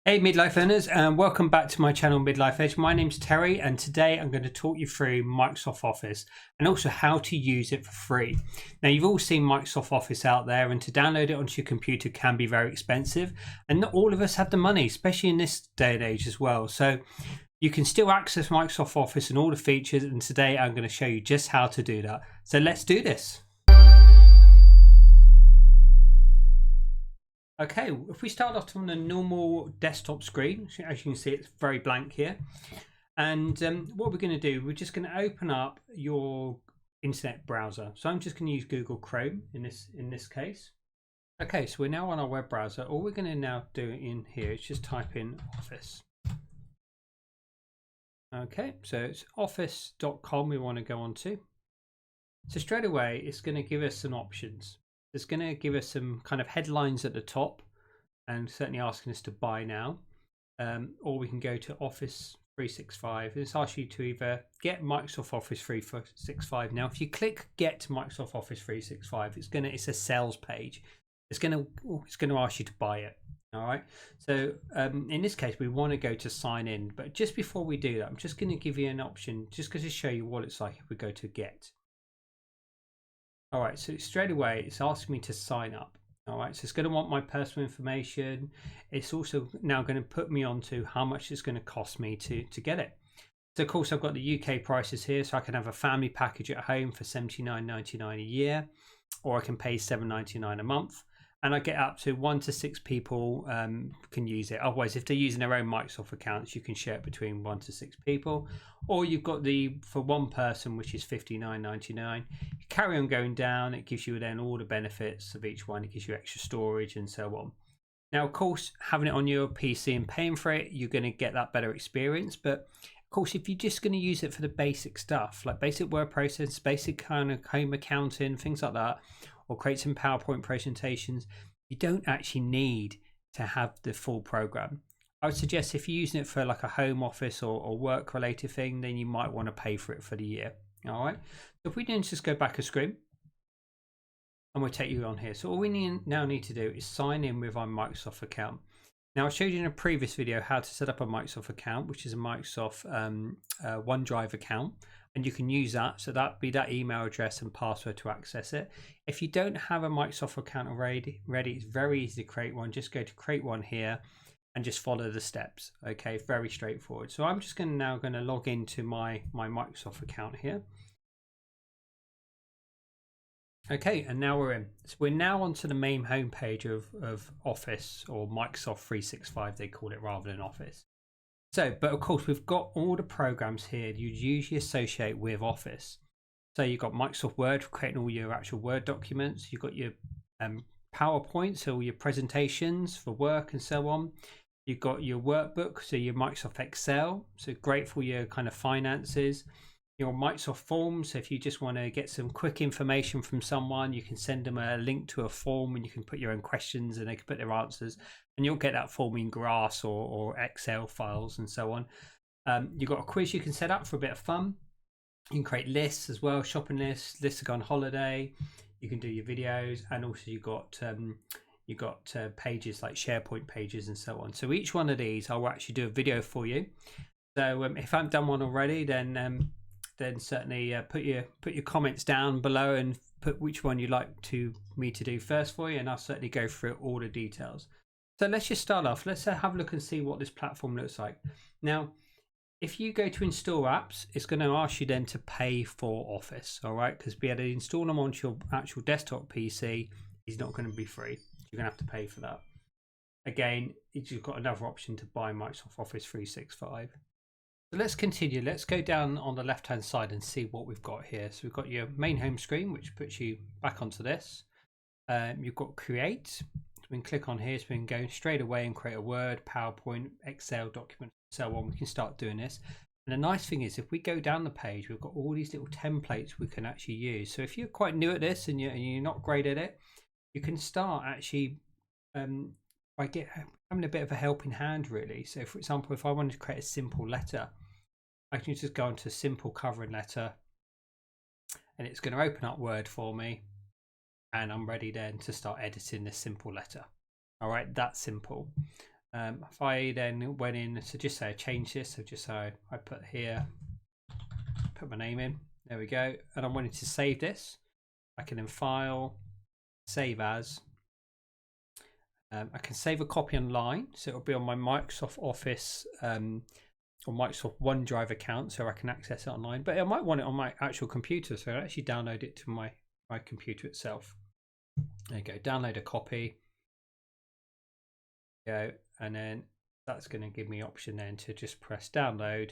Hey Midlife Learners, and welcome back to my channel Midlife Edge. My name's Terry, and today I'm going to talk you through Microsoft Office and also how to use it for free. Now, you've all seen Microsoft Office out there, and to download it onto your computer can be very expensive, and not all of us have the money, especially in this day and age as well. So you can still access Microsoft Office and all the features, and today I'm going to show you just how to do that. So let's do this. Okay, if we start off on the normal desktop screen, as you can see, it's very blank here. And what we're going to do, we're just going to open up your internet browser. So I'm just going to use Google Chrome in this case. Okay, so we're now on our web browser. All we're going to now do in here is just type in Office. Okay, so it's office.com we want to go on to. So straight away, it's going to give us some options. It's going to give us some kind of headlines at the top and certainly asking us to buy now, or we can go to Office 365 and it's asking you to either get Microsoft Office 365. Now if you click get Microsoft Office 365, it's a sales page. It's going to ask you to buy it. All right, so in this case we want to go to sign in, but just before we do that, I'm just going to give you an option just to show you what it's like if we go to get. All right, so straight away it's asking me to sign up. All right, so it's going to want my personal information. It's also now going to put me on to how much it's going to cost me to get it. So of course I've got the UK prices here, so I can have a family package at home for $79.99 a year, or I can pay $7.99 a month. And I get up to 1 to 6 people can use it. Otherwise, if they're using their own Microsoft accounts, you can share it between 1 to 6 people. Or you've got the for one person, which is $59.99. You carry on going down. It gives you then all the benefits of each one. It gives you extra storage and so on. Now, of course, having it on your PC and paying for it, you're going to get that better experience. But of course, if you're just going to use it for the basic stuff, like basic word process, basic kind of home accounting, things like that, or create some PowerPoint presentations, you don't actually need to have the full program. I would suggest if you're using it for like a home office or work related thing, then you might want to pay for it for the year. All right, so if we then just go back a screen and we'll take you on here. So all we now need to do is sign in with our Microsoft account. Now I showed you in a previous video how to set up a Microsoft account, which is a Microsoft OneDrive account. And you can use that, so that'd be that email address and password to access it. If you don't have a Microsoft account already, it's very easy to create one. Just go to create one here and just follow the steps. Okay, very straightforward. So I'm just now going to log into my Microsoft account here. Okay, and now we're in. So we're now onto the main homepage of Office, or Microsoft 365 they call it, rather than Office. So, but of course, we've got all the programs here you usually associate with Office. So you've got Microsoft Word for creating all your actual Word documents. You've got your PowerPoint, so all your presentations for work and so on. You've got your workbook, so your Microsoft Excel, so great for your kind of finances. Your Microsoft Forms, so if you just want to get some quick information from someone, you can send them a link to a form and you can put your own questions and they can put their answers, and you'll get that form in Graphs or Excel files and so on. You've got a quiz you can set up for a bit of fun. You can create lists as well, shopping lists to go on holiday. You can do your videos, and also you've got pages like SharePoint pages and so on. So each one of these I'll actually do a video for you. So if I haven't done one already, then certainly put your comments down below and put which one you'd like me to do first for you, and I'll certainly go through all the details. So let's just start off. Let's have a look and see what this platform looks like. Now, if you go to install apps, it's going to ask you then to pay for Office, all right? Because be able to install them onto your actual desktop PC is not going to be free. You're going to have to pay for that. Again, you've got another option to buy Microsoft Office 365. So let's continue. Let's go down on the left hand side and see what we've got here. So we've got your main home screen, which puts you back onto this. You've got create. So we can click on here, so we can go straight away and create a Word, PowerPoint, Excel document, so on. We can start doing this. And the nice thing is, if we go down the page, we've got all these little templates we can actually use. So if you're quite new at this and you're not great at it, you can start actually by having a bit of a helping hand, really. So for example, if I wanted to create a simple letter, I can just go into simple covering letter and it's going to open up Word for me, and I'm ready then to start editing this simple letter. All right, that's simple. If I then went in, so just say I change this, so just so I put here, put my name in, there we go, and I'm wanting to save this, I can then file, save as. I can save a copy online, so it'll be on my Microsoft Office or Microsoft OneDrive account, so I can access it online. But I might want it on my actual computer, so I'll actually download it to my computer itself. There you go, download a copy. Go, and then that's going to give me option then to just press download,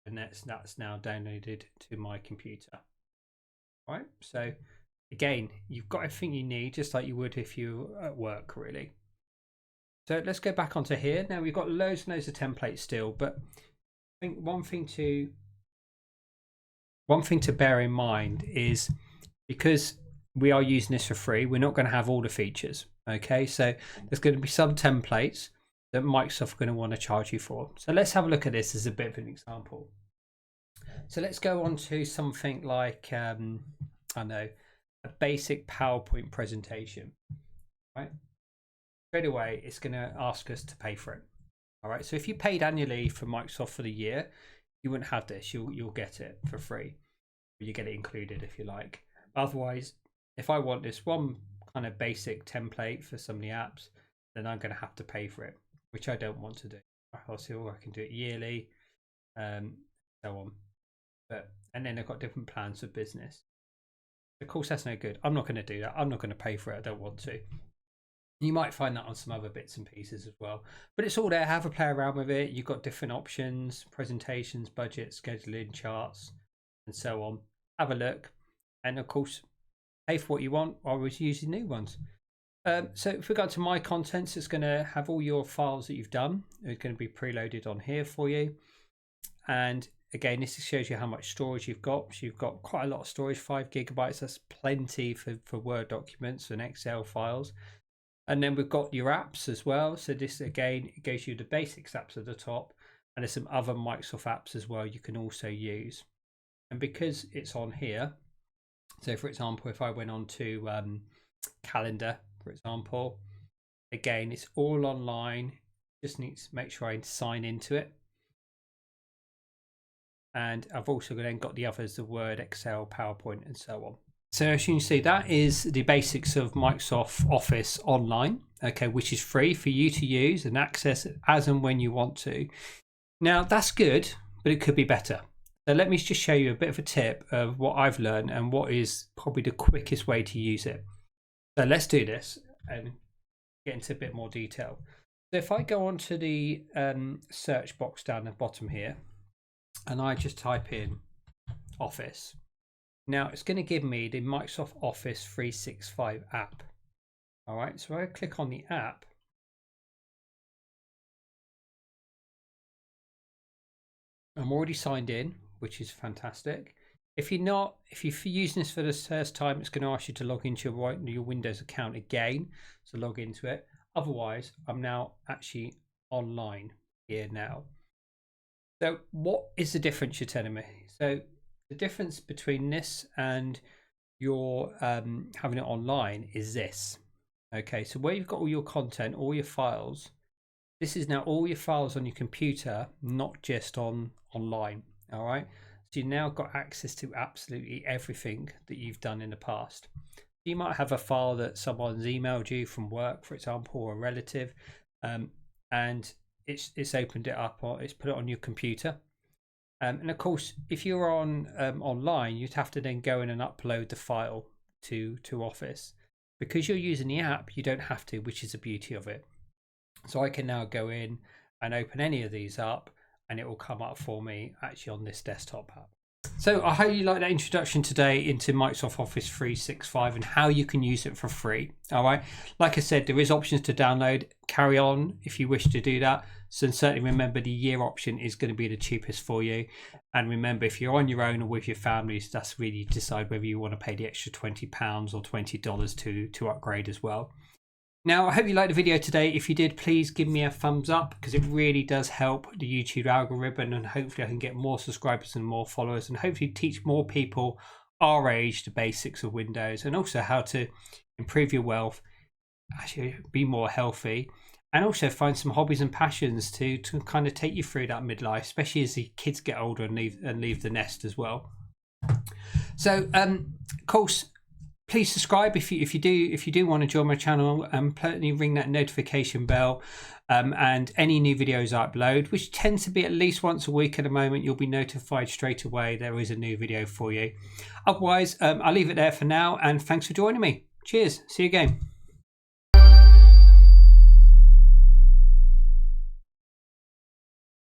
and that's now downloaded to my computer. All right, so again, you've got everything you need, just like you would if you were at work, really. So let's go back onto here. Now we've got loads and loads of templates still, but I think one thing to bear in mind is, because we are using this for free, we're not going to have all the features. Okay, so there's going to be some templates that Microsoft are going to want to charge you for. So let's have a look at this as a bit of an example. So let's go on to something like I know, a basic PowerPoint presentation, right? Straight away, it's going to ask us to pay for it. All right, so if you paid annually for Microsoft for the year, you wouldn't have this. You'll get it for free. You get it included if you like. Otherwise, if I want this one kind of basic template for some of the apps, then I'm going to have to pay for it, which I don't want to do. Also, I can do it yearly, so on. And then I've got different plans for business. Of course, that's no good. I'm not going to do that. I'm not going to pay for it. I don't want to. You might find that on some other bits and pieces as well, but it's all there. Have a play around with it. You've got different options, presentations, budgets, scheduling, charts, and so on. Have a look, and of course, pay for what you want. I was using new ones. So if we go to my contents, it's going to have all your files that you've done. It's going to be preloaded on here for you. And again, this shows you how much storage you've got. So you've got quite a lot of storage, 5 gigabytes. That's plenty for Word documents and Excel files. And then we've got your apps as well. So this, again, it gives you the basics apps at the top. And there's some other Microsoft apps as well you can also use. And because it's on here, so for example, if I went on to calendar, for example, again, it's all online. Just need to make sure I sign into it. And I've also then got the others, the Word, Excel, PowerPoint, and so on. So as you can see, that is the basics of Microsoft Office Online, okay, which is free for you to use and access as and when you want to. Now, that's good, but it could be better. So let me just show you a bit of a tip of what I've learned and what is probably the quickest way to use it. So let's do this and get into a bit more detail. So if I go onto the search box down the bottom here, and I just type in Office, now it's going to give me the Microsoft Office 365 app. All right, so I click on the app. I'm already signed in, which is fantastic. If you're not, if you're using this for the first time, it's going to ask you to log into your Windows account again. So log into it. Otherwise, I'm now actually online here now. So what is the difference you're telling me? So the difference between this and your having it online is this. Okay, so where you've got all your content, all your files, this is now all your files on your computer, not just online. All right, so you've now got access to absolutely everything that you've done in the past. You might have a file that someone's emailed you from work, for example, or a relative, and it's opened it up, or it's put it on your computer. And of course, if you're on online, you'd have to then go in and upload the file to Office. Because you're using the app, you don't have to, which is the beauty of it. So I can now go in and open any of these up, and it will come up for me actually on this desktop app. So I hope you like that introduction today into Microsoft Office 365 and how you can use it for free. All right. Like I said, there is options to download. Carry on if you wish to do that. So certainly remember, the year option is going to be the cheapest for you. And remember, if you're on your own or with your families, that's really you decide whether you want to pay the extra £20 or $20 to upgrade as well. Now, I hope you liked the video today. If you did, please give me a thumbs up, because it really does help the YouTube algorithm, and hopefully I can get more subscribers and more followers, and hopefully teach more people our age the basics of Windows, and also how to improve your wealth, actually be more healthy, and also find some hobbies and passions to kind of take you through that midlife, especially as the kids get older and leave the nest as well. So of course, please subscribe if you do want to join my channel, and certainly ring that notification bell, and any new videos I upload, which tends to be at least once a week at the moment, you'll be notified straight away there is a new video for you. Otherwise, I'll leave it there for now, and thanks for joining me. Cheers, see you again.